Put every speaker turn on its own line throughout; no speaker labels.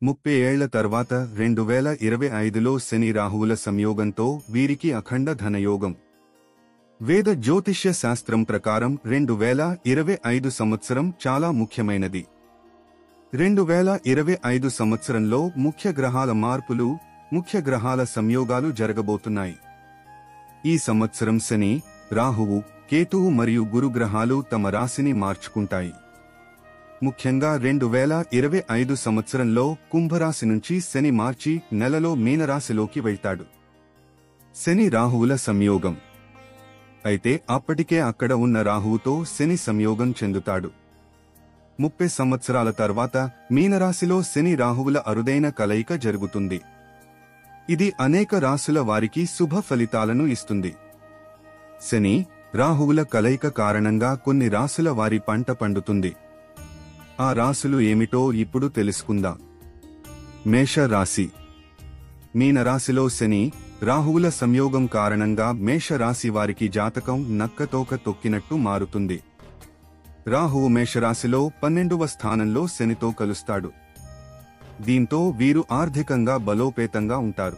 30 ఏళ్ల తర్వాత 2025లో శని రాహువుల సంయోగంతో వీరికి అఖండ ధనయోగం. వేద జ్యోతిష్య శాస్త్రం ప్రకారం 2025 సంవత్సరం చాలా ముఖ్యమైనది. 2025 సంవత్సరంలో ముఖ్య గ్రహాల మార్పులు, ముఖ్య గ్రహాల సంయోగాలు జరగబోతున్నాయి. ఈ సంవత్సరం శని, రాహువు, కేతువు మరియు గురుగ్రహాలు తమ రాశిని మార్చుకుంటాయి. ముఖ్యంగా 2025 సంవత్సరంలో కుంభరాశి నుంచి శని మార్చి నెలలో మీనరాశిలోకి వెళ్తాడు. శని రాహువుల సంయోగం. అయితే అప్పటికే అక్కడ ఉన్న రాహువుతో శని సంయోగం చెందుతాడు. 30 సంవత్సరాల తర్వాత మీనరాశిలో శని రాహువుల అరుదైన కలయిక జరుగుతుంది. ఇది అనేక రాశుల వారికి శుభ ఫలితాలను ఇస్తుంది. శని, రాహువుల కలయిక కారణంగా కొన్ని రాశుల వారి పంట పండుతుంది. ఆ రాశులు ఏమిటో ఇప్పుడు తెలుసుకుందాం. మేష రాశి. మీనరాశిలో శని, రాహువుల సంయోగం కారణంగా మేషరాశి వారికి జాతకం నక్కతోక తొక్కినట్టు మారుతుంది. రాహువు మేషరాశిలో 12వ స్థానంలో శనితో కలుస్తాడు. దీంతో వీరు ఆర్థికంగా బలోపేతంగా ఉంటారు.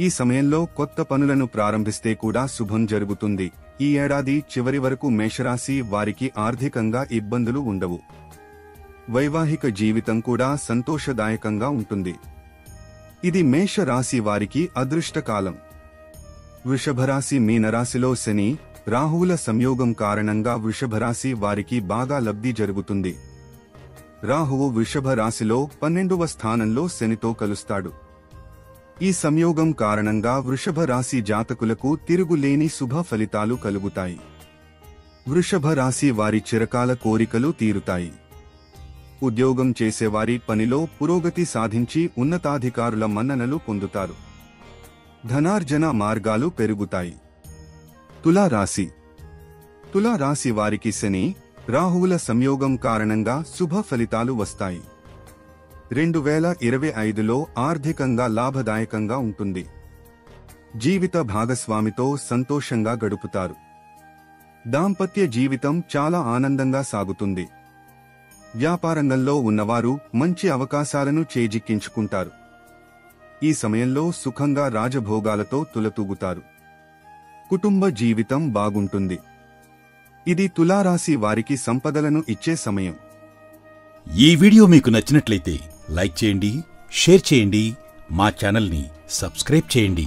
ఈ సమయంలో కొత్త పనులను ప్రారంభిస్తే కూడా శుభం జరుగుతుంది. ఈ ఏడాది చివరి వరకు మేషరాశి వారికి ఆర్థికంగా ఇబ్బందులు ఉండవు. వైవాహిక జీవితం కూడా సంతోషదాయకంగా ఉంటుంది. ఇది మేషరాశి వారికి అదృష్టకాలం. వృషభరాశి. మీనరాశిలో శని, రాహువుల సంయోగం కారణంగా వృషభరాశి వారికి బాగా లబ్ధి జరుగుతుంది. రాహువు వృషభ రాశిలో 12వ స్థానంలో శనితో కలుస్తాడు. ఈ సంయోగం కారణంగా వృషభ రాశి జాతకులకు తిరుగులేని శుభ ఫలితాలు కలుగుతాయి. వృషభ రాశి వారి చిరకాల కోరికలు తీరుతాయి. ఉద్యోగం చేసేవారి పనిలో పురోగతి సాధించి ఉన్నతాధికారుల మన్ననలు పొందుతారు. ధనార్జన మార్గాలు పెరుగుతాయి. తులారాశి. తులారాశి వారికి శని, రాహువుల సంయోగం కారణంగా శుభ ఫలితాలు వస్తాయి. 2025లో ఆర్థికంగా లాభదాయకంగా ఉంటుంది. జీవిత భాగస్వామితో సంతోషంగా గడుపుతారు. దాంపత్య జీవితం చాలా ఆనందంగా సాగుతుంది. వ్యాపారంగంలో ఉన్నవారు మంచి అవకాశాలను చేజిక్కించుకుంటారు. ఈ సమయంలో సుఖంగా రాజభోగాలతో తులతూగుతారు. కుటుంబ జీవితం బాగుంటుంది. ఇది తులారాశి వారికి సంపదలను ఇచ్చే సమయం.
ఈ వీడియో మీకు నచ్చినట్లయితే లైక్ చేయండి, షేర్ చేయండి, మా ఛానల్ని సబ్స్క్రైబ్ చేయండి.